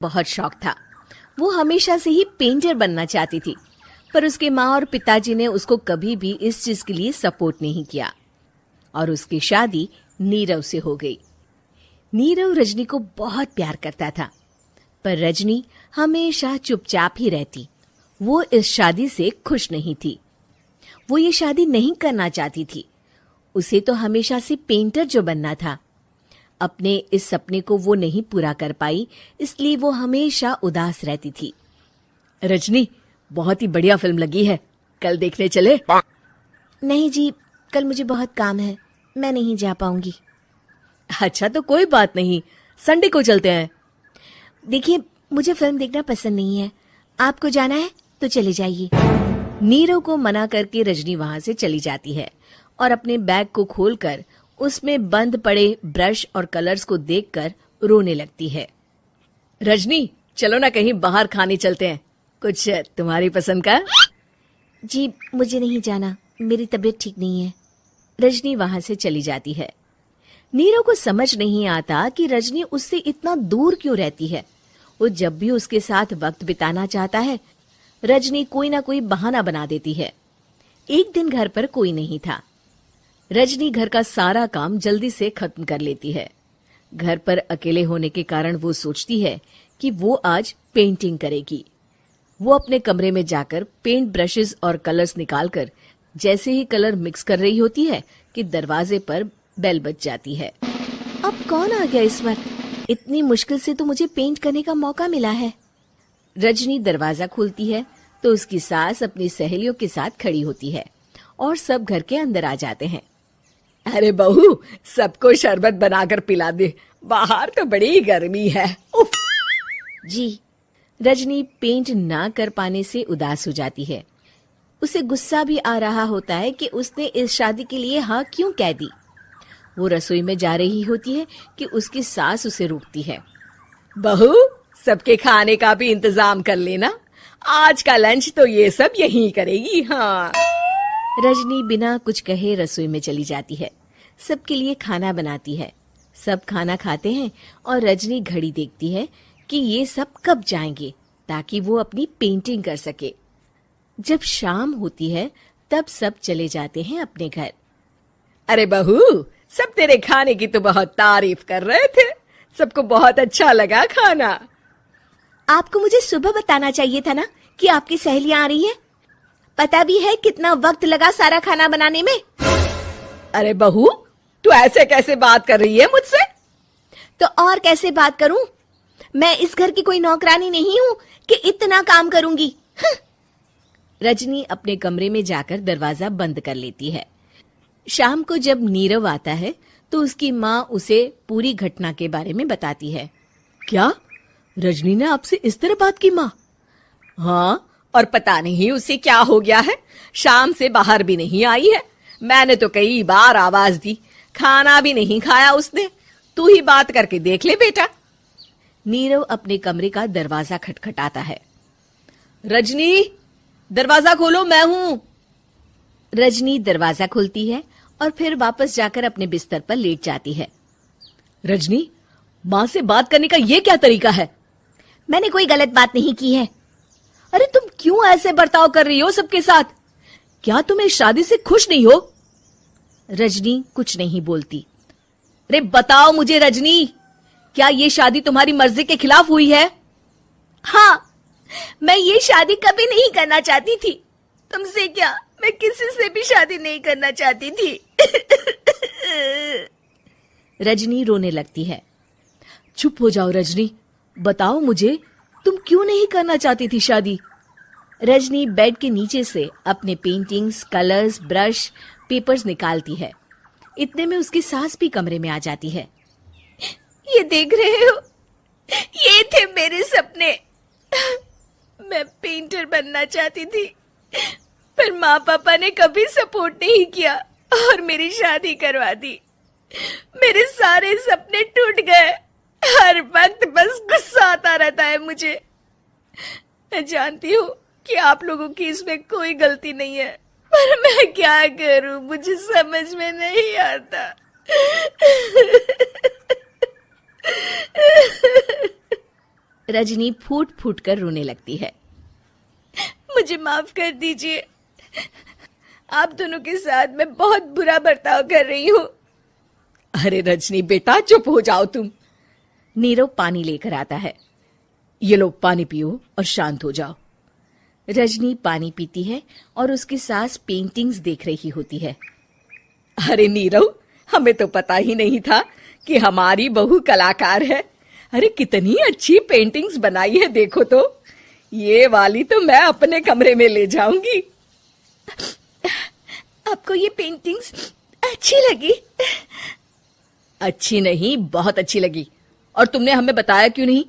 बहुत शौक था। वो हमेशा से ही पेंटर बनना चाहती थी, पर उसके माँ और पिताजी ने उसको कभी भी इस चीज के लिए सपोर्ट नहीं किया और उसकी शादी नीरव से हो गई। नीरव रजनी को बहुत प्यार करता था, पर रजनी हमेशा चुपचाप ही रहती। वो इस शादी से खुश नहीं थी। वो ये शादी नहीं करना चाहती थी। उसे तो हमेशा से पेंटर जो बनना था। अपने इस सपने को वो नहीं पूरा कर पाई, इसलिए वो हमेशा उदास रहती थी। रजनी, बहुत ही बढ़िया फिल्म लगी है, कल देखने चले? नहीं जी, कल मुझे बहुत काम है, मैं नहीं जा पाऊंगी। अच्छा तो कोई बात नहीं, संडे को चलते हैं। देखिए, मुझे फिल्म देखना पसंद नहीं है। आपको जाना है तो चले जाइए। नीरव को मना करके रजनी वहां से चली जाती है और अपने बैग को खोलकर उसमें बंद पड़े ब्रश और कलर्स को देखकर रोने लगती है। रजनी, चलो ना कहीं बाहर खाने चलते हैं, कुछ तुम्हारी पसंद का। जी, मुझे नहीं जाना, मेरी तबीयत ठीक नहीं है। रजनी वहां से चली जाती है। नीरव को समझ नहीं आता कि रजनी उससे इतना दूर क्यों रहती है। वो जब भी उसके साथ वक्त बिताना चाहता है, रजनी कोई ना कोई बहाना बना देती है। एक दिन घर पर कोई नहीं था। रजनी घर का सारा काम जल्दी से खत्म कर लेती है। घर पर अकेले होने के कारण वो सोचती है कि वो आज पेंटिंग करेगी। वो अपने कमरे में जाकर पेंट ब्रशेस और कलर्स निकालकर जैसे ही कलर मिक्स कर रही होती है कि दरवाजे पर बेल बज जाती है। अब कौन आ गया इस वक्त? इतनी मुश्किल से तो मुझे पेंट करने का मौका मिला है। रजनी दरवाजा खोलती है तो उसकी सास अपनी सहेलियों के साथ खड़ी होती है और सब घर के अंदर आ जाते हैं। अरे बहू, सबको शरबत बनाकर पिला दे, बाहर तो बड़ी गर्मी है। उफ। जी। रजनी पेंट ना कर पाने से उदास हो जाती है। उसे गुस्सा भी आ रहा होता है कि उसने इस शादी के लिए हाँ क्यों कह दी। वो रसोई में जा रही होती है कि उसकी सास उसे रोकती है। बहू, सबके खाने का भी इंतजाम कर लेना, आज का लंच तो ये सब यहीं करेगी। हाँ। रजनी बिना कुछ कहे रसोई में चली जाती है। सबके लिए खाना बनाती है। सब खाना खाते हैं और रजनी घड़ी देखती है कि ये सब कब जाएंगे ताकि वो अपनी पेंटिंग कर सके। जब शाम होती है तब सब चले जाते हैं अपने घर। अरे बहू, सब तेरे खाने की तो बहुत तारीफ कर रहे थे, सबको बहुत अच्छा लगा खाना। आपको मुझे सुबह बताना चाहिए था ना कि आपकी सहेलियां आ रही हैं। पता भी है कितना वक्त लगा सारा खाना बनाने में। अरे बहू, तू ऐसे कैसे बात कर रही है मुझसे? तो और कैसे बात करूं? मैं इस घर की कोई नौकरानी नहीं हूं कि इतना काम करूंगी। रजनी अपने कमरे में जाकर दरवाजा बंद कर लेती है। शाम को जब नीरव आता है तो उसकी माँ उसे पूरी घटना के बारे में बताती है। क्या रजनी ने आपसे इस तरह बात की माँ? हाँ, और पता नहीं उसे क्या हो गया है, शाम से बाहर भी नहीं आई है। मैंने तो कई बार आवाज दी, खाना भी नहीं खाया उसने। तू ही बात करके देख ले बेटा। नीरव अपने कमरे का दरवाजा खटखटाता है। रजनी, दरवाजा खोलो, मैं हूं। रजनी दरवाजा खोलती है और फिर वापस जाकर अपने बिस्तर पर लेट जाती है। रजनी, माँ से बात करने का ये क्या तरीका है? मैंने कोई गलत बात नहीं की है। अरे तुम क्यों ऐसे बर्ताव कर रही हो सबके साथ? क्या तुम इस शादी से खुश नहीं हो? रजनी कुछ नहीं बोलती। अरे बताओ मुझे रजनी, क्या ये शादी तुम्हारी मर्जी के खिलाफ हुई है? हाँ, मैं ये शादी कभी नहीं करना चाहती थी। तुमसे क्या, मैं किसी से भी शादी नहीं करना चाहती थी। रजनी रोने लगती है। चुप हो जाओ रजनी, बताओ मुझे, तुम क्यों नहीं करना चाहती थी शादी? रजनी बेड के नीचे से अपने पेंटिंग्स, कलर्स, ब्रश, पेपर्स निकालती है। इतने में उसकी सास भी कमरे में आ जाती है। ये देख रहे हो, ये थे मेरे सपने। मैं पेंटर बनना चाहती थी, पर माँ पापा ने कभी सपोर्ट नहीं किया और मेरी शादी करवा दी। मेरे सारे सपने टूट गए। हर वक्त बस गुस्सा आता रहता है मुझे। मैं जानती हूँ कि आप लोगों की इसमें कोई गलती नहीं है, पर मैं क्या करूँ, मुझे समझ में नहीं आता। रजनी फूट फूट कर रोने लगती है। मुझे माफ कर दीजिए, आप दोनों के साथ मैं बहुत बुरा बर्ताव कर रही हूँ। अरे रजनी बेटा, चुप हो जाओ तुम। नीरव पानी लेकर आता है। ये लो पानी पियो और शांत हो जाओ। रजनी पानी पीती है और उसकी सास पेंटिंग्स देख रही होती है। अरे नीरव, हमें तो पता ही नहीं था कि हमारी बहू कलाकार है। अरे कितनी अच्छी पेंटिंग्स बनाई है, देखो तो। ये वाली तो मैं अपने कमरे में ले जाऊंगी। आपको ये पेंटिंग्स अच्छी लगी? अच्छी नहीं, बहुत अच्छी लगी। और तुमने हमें बताया क्यों नहीं?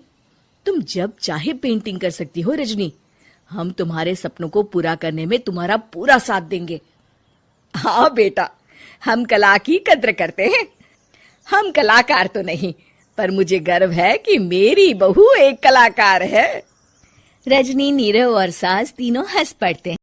तुम जब चाहे पेंटिंग कर सकती हो रजनी। हम तुम्हारे सपनों को पूरा करने में तुम्हारा पूरा साथ देंगे। हाँ बेटा, हम कला की कद्र करते हैं। हम कलाकार तो नहीं, पर मुझे गर्व है कि मेरी बहू एक कलाकार है। रजनी, नीरव और सास तीनों हंस पड़ते हैं।